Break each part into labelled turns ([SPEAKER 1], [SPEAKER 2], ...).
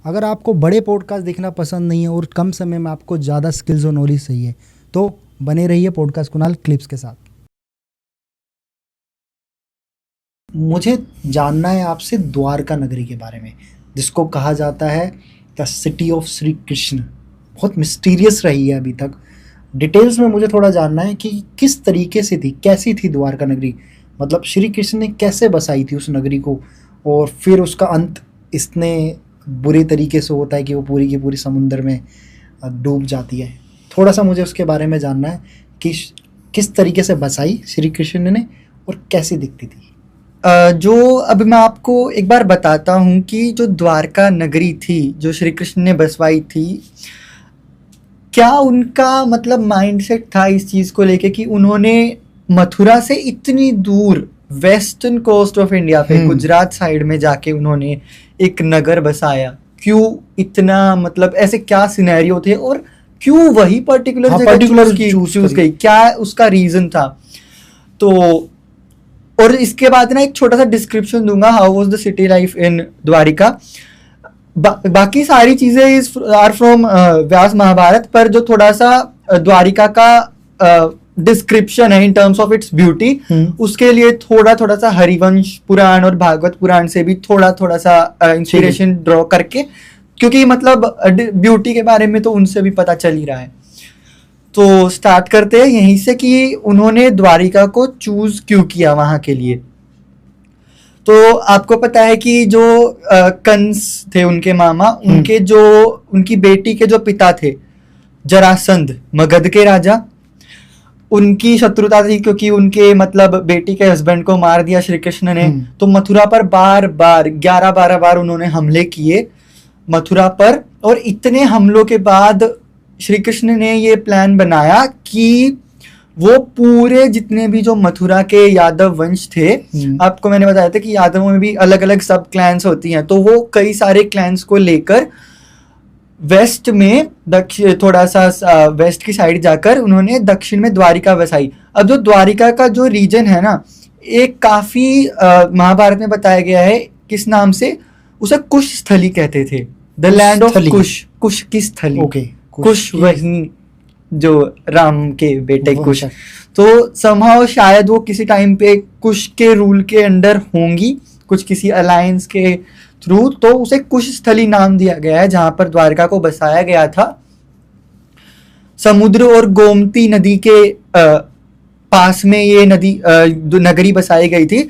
[SPEAKER 1] अगर आपको बड़े पॉडकास्ट देखना पसंद नहीं है और कम समय में आपको ज़्यादा स्किल्स और नॉलेज चाहिए तो बने रहिए पॉडकास्ट कुणाल क्लिप्स के साथ। मुझे जानना है आपसे द्वारका नगरी के बारे में, जिसको कहा जाता है the city of Shri Krishna. बहुत मिस्टीरियस रही है अभी तक। डिटेल्स में मुझे थोड़ा जानना है कि किस तरीके से थी, कैसी थी द्वारका नगरी। मतलब श्री कृष्ण ने कैसे बसाई थी उस नगरी को, और फिर उसका अंत इतने बुरे तरीके से होता है कि वो पूरी की पूरी समुद्र में डूब जाती है। थोड़ा सा मुझे उसके बारे में जानना है कि किस तरीके से बसाई श्री कृष्ण ने और कैसी दिखती थी।
[SPEAKER 2] जो अब मैं आपको एक बार बताता हूँ कि जो द्वारका नगरी थी जो श्री कृष्ण ने बसवाई थी, क्या उनका मतलब माइंडसेट था इस चीज़ को लेके कि उन्होंने मथुरा से इतनी दूर वेस्टर्न कोस्ट ऑफ इंडिया पे गुजरात साइड में जाके उन्होंने एक नगर बसाया। क्यों इतना, मतलब ऐसे क्या सिनेरियो थे और क्यों वही पर्टिकुलर जगह चूज गई, क्या उसका रीजन था। तो और इसके बाद ना एक छोटा सा डिस्क्रिप्शन दूंगा how was the city life in Dwarika. बाकी सारी चीजें is are from Vyas Mahabharat, पर जो थोड़ा सा द्वारिका का डिस्क्रिप्शन है in terms of its beauty, उसके लिए थोड़ा सा हरिवंश पुराण और भागवत पुराण से भी थोड़ा सा इंस्पिरेशन ड्रॉ करके, क्योंकि मतलब ब्यूटी के बारे में तो उनसे भी पता चल ही रहा है। तो स्टार्ट करते हैं यहीं से कि उन्होंने द्वारिका को चूज क्यों किया वहां के लिए। तो आपको पता है कि जो कंस थे उनके मामा, उनके जो उनकी बेटी के जो पिता थे जरासंध, मगध के राजा, उनकी शत्रुता थी क्योंकि उनके मतलब बेटी के हस्बैंड को मार दिया श्री कृष्ण ने। तो मथुरा पर बार बार 11-12 बार उन्होंने हमले किए मथुरा पर, और इतने हमलों के बाद श्री कृष्ण ने ये प्लान बनाया कि वो पूरे जितने भी जो मथुरा के यादव वंश थे, आपको मैंने बताया था कि यादवों में भी अलग अलग सब क्लैंस होती हैं, तो वो कई सारे क्लैंस को लेकर वेस्ट में थोड़ा सा वेस्ट की साइड जाकर उन्होंने दक्षिण में द्वारिका बसाई। अब जो द्वारिका का जो रीजन है ना, एक काफी महाभारत में बताया गया है किस नाम से, उसे कुश स्थली कहते थे, द लैंड ऑफ कुश, कुश की स्थली। कुश वही जो राम के बेटे कुश। तो समहाउ शायद वो किसी टाइम पे कुश के रूल के अंडर होंगी, कुछ किसी अलायंस के थ्रू, तो उसे कुश स्थली नाम दिया गया है जहां पर द्वारका को बसाया गया था। समुद्र और गोमती नदी के पास में ये नगरी बसाई गई थी।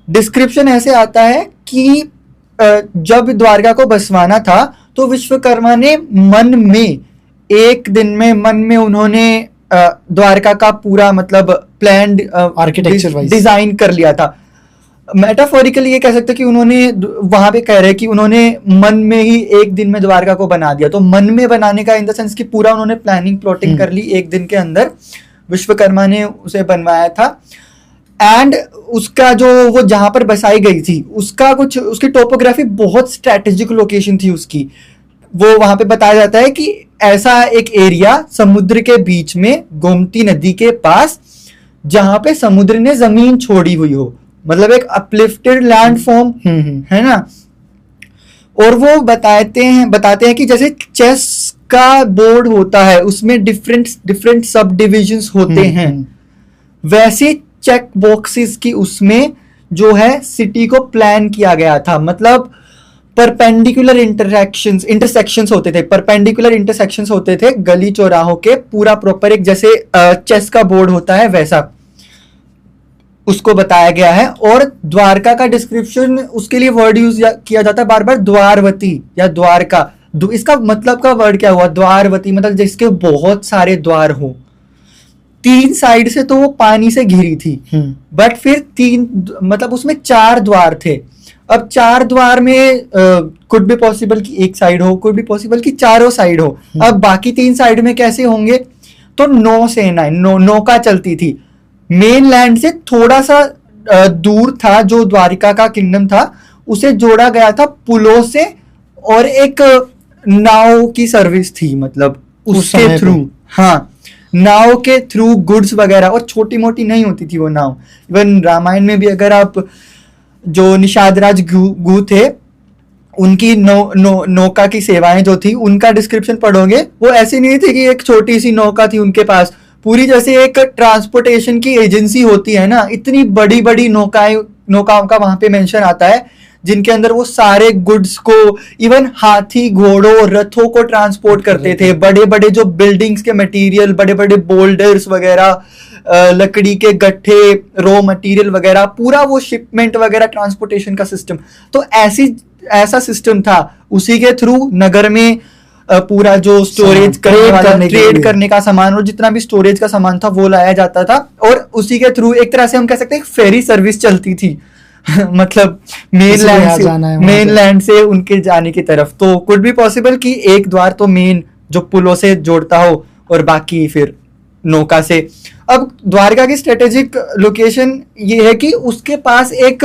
[SPEAKER 2] डिस्क्रिप्शन ऐसे आता है कि जब द्वारका को बसवाना था तो विश्वकर्मा ने एक दिन में उन्होंने द्वारका का पूरा मतलब प्लान आर्किटेक्चर डिजाइन कर लिया था। मेटाफोरिकली ये कह सकते कि उन्होंने वहां पे कह रहे हैं कि उन्होंने मन में ही एक दिन में द्वारका को बना दिया। तो मन में बनाने का इन द सेंस कि पूरा उन्होंने प्लानिंग प्लॉटिंग कर ली, एक दिन के अंदर विश्वकर्मा ने उसे बनवाया था। एंड उसका जो वो जहां पर बसाई गई थी उसका कुछ उसकी टोपोग्राफी बहुत स्ट्रेटेजिक लोकेशन थी उसकी। वो वहां पे बताया जाता है कि ऐसा एक एरिया समुद्र के बीच में गोमती नदी के पास जहां पे समुद्र ने जमीन छोड़ी हुई हो, मतलब एक अपलिफ्टेड लैंड फॉर्म है ना। और वो बताते हैं कि जैसे चेस का बोर्ड होता है उसमें डिफरेंट सब डिविजन्स होते हैं, वैसे चेक बॉक्सेस की उसमें जो है सिटी को प्लान किया गया था। मतलब परपेंडिकुलर इंटरसेक्शंस होते थे, परपेंडिकुलर इंटरसेक्शंस होते थे गली चौराहों के, पूरा प्रॉपर एक जैसे चेस का बोर्ड होता है वैसा उसको बताया गया है। और द्वारका का डिस्क्रिप्शन उसके लिए वर्ड यूज किया जाता है बार बार, द्वारवती या द्वारका। इसका मतलब का वर्ड क्या हुआ, द्वारवती, मतलब जिसके बहुत सारे द्वार हो। 3 साइड से तो वो पानी से घिरी थी, बट फिर 3 मतलब उसमें 4 द्वार थे। अब 4 द्वार में कुड बी पॉसिबल कि एक साइड हो, कुड बी पॉसिबल कि चारों साइड हो। अब बाकी 3 साइड में कैसे होंगे, तो 9 सेनाएं नौका चलती थी। मेन लैंड से थोड़ा सा दूर था जो द्वारिका का किंगडम था, उसे जोड़ा गया था पुलों से, और एक नाव की सर्विस थी, मतलब उसके थ्रू, हाँ नाव के थ्रू गुड्स वगैरह, और छोटी मोटी नहीं होती थी वो नाव। इवन रामायण में भी अगर आप जो निषाद राज गु थे उनकी नौका की सेवाएं जो थी उनका डिस्क्रिप्शन पढ़ोगे, वो ऐसी नहीं थी कि एक छोटी सी नौका थी उनके पास, पूरी जैसे एक ट्रांसपोर्टेशन की एजेंसी होती है ना, इतनी बड़ी बड़ी नौकाओं का वहां पे मेंशन आता है, जिनके अंदर वो सारे गुड्स को, इवन हाथी घोड़ों रथों को ट्रांसपोर्ट करते थे, बड़े बड़े जो बिल्डिंग्स के मटेरियल, बड़े बड़े बोल्डर्स वगैरह, लकड़ी के गट्ठे, रॉ मटेरियल वगैरह, पूरा वो शिपमेंट वगैरह ट्रांसपोर्टेशन का सिस्टम। तो ऐसा सिस्टम था, उसी के थ्रू नगर में पूरा जो स्टोरेज ट्रेड करने का सामान और जितना भी स्टोरेज का सामान था वो लाया जाता था, और उसी के थ्रू एक तरह से हम कह सकते हैं फेरी सर्विस चलती थी मतलब मेनलैंड से उनके जाने की तरफ। तो कुड बी पॉसिबल कि एक द्वार तो मेन जो पुलों से जोड़ता हो और बाकी फिर नौका से। अब द्वारका की स्ट्रेटेजिक लोकेशन ये है कि उसके पास एक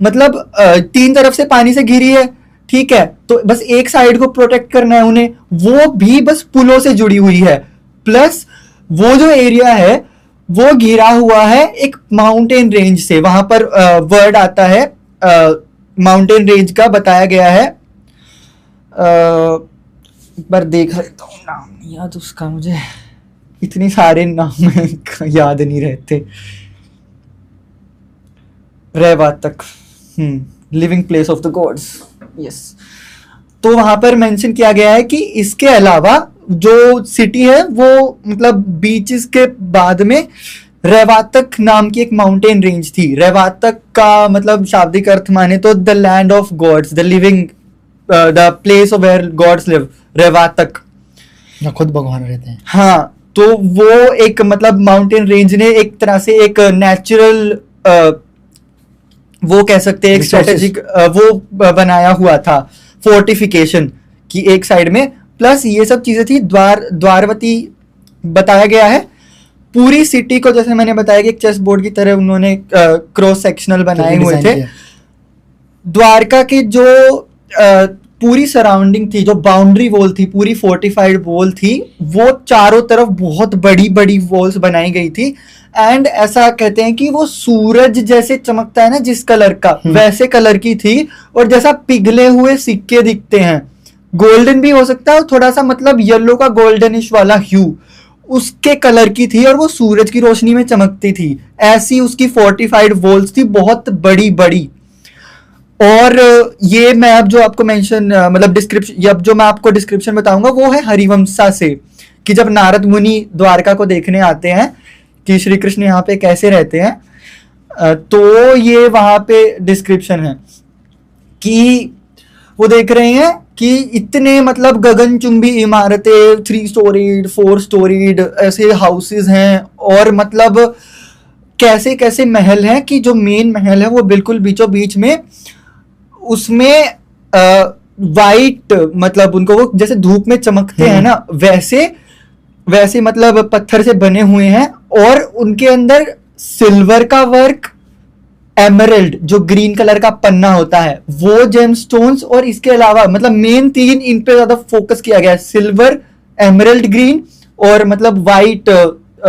[SPEAKER 2] मतलब 3 तरफ से पानी से घिरी है, ठीक है, तो बस एक साइड को प्रोटेक्ट करना है उन्हें, वो भी बस पुलों से जुड़ी हुई है। प्लस वो जो एरिया है वो घिरा हुआ है एक माउंटेन रेंज से, वहां पर वर्ड आता है माउंटेन रेंज का बताया गया है। एक बार देख लेता हूँ, नाम नहीं याद उसका मुझे, इतने सारे नाम याद नहीं रहते। Revatak, living place of the gods, yes. तो वहां पर मेंशन किया गया है कि इसके अलावा जो सिटी है वो मतलब बीचेस के बाद में रेवातक नाम की एक माउंटेन रेंज थी। रेवातक का मतलब शाब्दिक अर्थ माने तो the land of gods, the living, the place of where gods live, Revatak,
[SPEAKER 1] खुद भगवान रहते हैं।
[SPEAKER 2] हाँ, तो वो एक मतलब माउंटेन रेंज ने एक तरह से एक नेचुरल वो कह सकते हैं एक स्ट्रेटेजिक वो बनाया हुआ था फोर्टिफिकेशन की एक साइड में। प्लस ये सब चीजें थी। द्वारवती बताया गया है पूरी सिटी को, जैसे मैंने बताया कि एक चेस बोर्ड की तरह उन्होंने क्रॉस सेक्शनल बनाए हुए थे। द्वारका की जो पूरी सराउंडिंग थी, जो बाउंड्री वॉल थी, पूरी फोर्टिफाइड वॉल थी, वो चारों तरफ बहुत बड़ी बड़ी वॉल्स बनाई गई थी। एंड ऐसा कहते हैं कि वो सूरज जैसे चमकता है ना जिस कलर का, वैसे कलर की थी, और जैसा पिघले हुए सिक्के दिखते हैं, गोल्डन भी हो सकता है, थोड़ा सा मतलब येलो का गोल्डनिश वाला ह्यू उसके कलर की थी, और वो सूरज की रोशनी में चमकती थी। ऐसी उसकी फोर्टिफाइड वॉल्स थी, बहुत बड़ी बड़ी। और ये मैं अब जो आपको मेंशन मतलब डिस्क्रिप्शन, अब जो मैं आपको डिस्क्रिप्शन बताऊंगा वो है हरिवंशा से, कि जब नारद मुनि द्वारका को देखने आते हैं कि श्री कृष्ण यहाँ पे कैसे रहते हैं, तो ये वहां पे डिस्क्रिप्शन है कि वो देख रहे हैं कि इतने मतलब गगनचुंबी इमारतें, 3 स्टोरीड 4 स्टोरीड ऐसे हाउसेस हैं, और मतलब कैसे कैसे महल हैं कि जो मेन महल है वो बिल्कुल बीचों बीच में, उसमें वाइट मतलब उनको वो जैसे धूप में चमकते हैं ना वैसे मतलब पत्थर से बने हुए हैं, और उनके अंदर सिल्वर का वर्क, एमरल्ड जो ग्रीन कलर का पन्ना होता है वो जेमस्टोन्स, और इसके अलावा मतलब मेन 3 इन पे ज्यादा फोकस किया गया है, सिल्वर, एमरल्ड ग्रीन और मतलब वाइट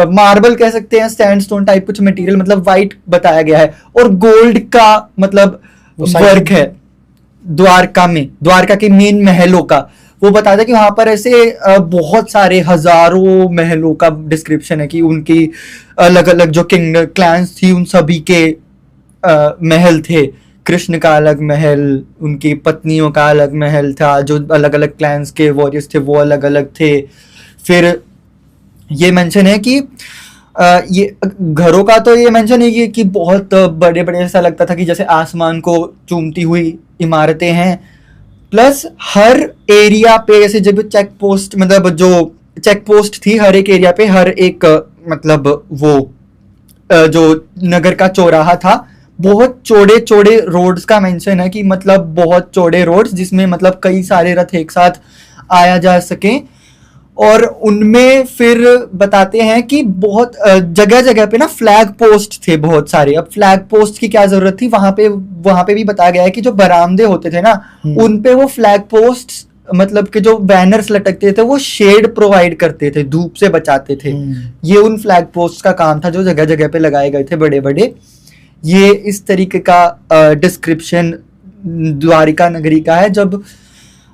[SPEAKER 2] मार्बल कह सकते हैं, सैंडस्टोन टाइप कुछ मटेरियल, मतलब वाइट बताया गया है, और गोल्ड का मतलब वर्क है द्वारका में, द्वारका के मेन महलों का। वो बताता है कि वहां पर ऐसे बहुत सारे हजारों महलों का डिस्क्रिप्शन है कि उनकी अलग अलग जो किंग क्लैंस थी उन सभी के महल थे। कृष्ण का अलग महल, उनकी पत्नियों का अलग महल था, जो अलग अलग क्लैंस के वॉरियर्स थे वो अलग अलग थे। फिर ये मेंशन है कि ये घरों का तो ये मेंशन है कि बहुत बड़े बड़े, ऐसा लगता था कि जैसे आसमान को चूमती हुई इमारतें हैं। प्लस हर एरिया पे जैसे जब चेक पोस्ट, मतलब जो चेक पोस्ट थी हर एक एरिया पे, हर एक मतलब वो जो नगर का चौराहा था, बहुत चौड़े चौड़े रोड्स का मेंशन है कि मतलब बहुत चौड़े रोड्स जिसमें मतलब कई सारे रथ एक साथ आया जा सके। और उनमें फिर बताते हैं कि बहुत जगह जगह पे ना फ्लैग पोस्ट थे बहुत सारे। अब फ्लैग पोस्ट की क्या जरूरत थी, वहां पे भी बताया गया है कि जो बरामदे होते थे ना उन पे वो फ्लैग पोस्ट मतलब कि जो बैनर्स लटकते थे वो शेड प्रोवाइड करते थे, धूप से बचाते थे। ये उन फ्लैग पोस्ट का काम था जो जगह जगह पे लगाए गए थे बड़े बड़े। ये इस तरीके का डिस्क्रिप्शन द्वारिका नगरी का है जब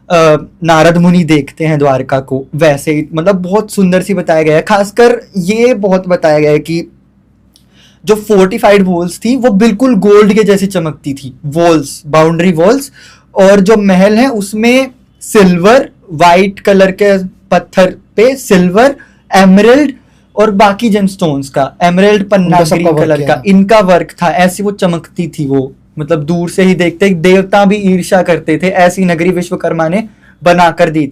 [SPEAKER 2] नारद मुनि देखते हैं द्वारका को, वैसे ही मतलब बहुत सुंदर सी बताया गया है। खासकर ये बहुत बताया गया है कि जो फोर्टिफाइड वॉल्स थी वो बिल्कुल गोल्ड के जैसी चमकती थी, वॉल्स, बाउंड्री वॉल्स, और जो महल है उसमें सिल्वर, वाइट कलर के पत्थर पे सिल्वर, एमरल्ड और बाकी जेमस्टोन्स का, एमरल्ड पन्ना ग्रीन कलर का इनका वर्क था, ऐसी वो चमकती थी वो, मतलब दूर से ही देखते देवता भी ईर्ष्या करते थे, ऐसी नगरी विश्वकर्मा ने बना कर दी थी।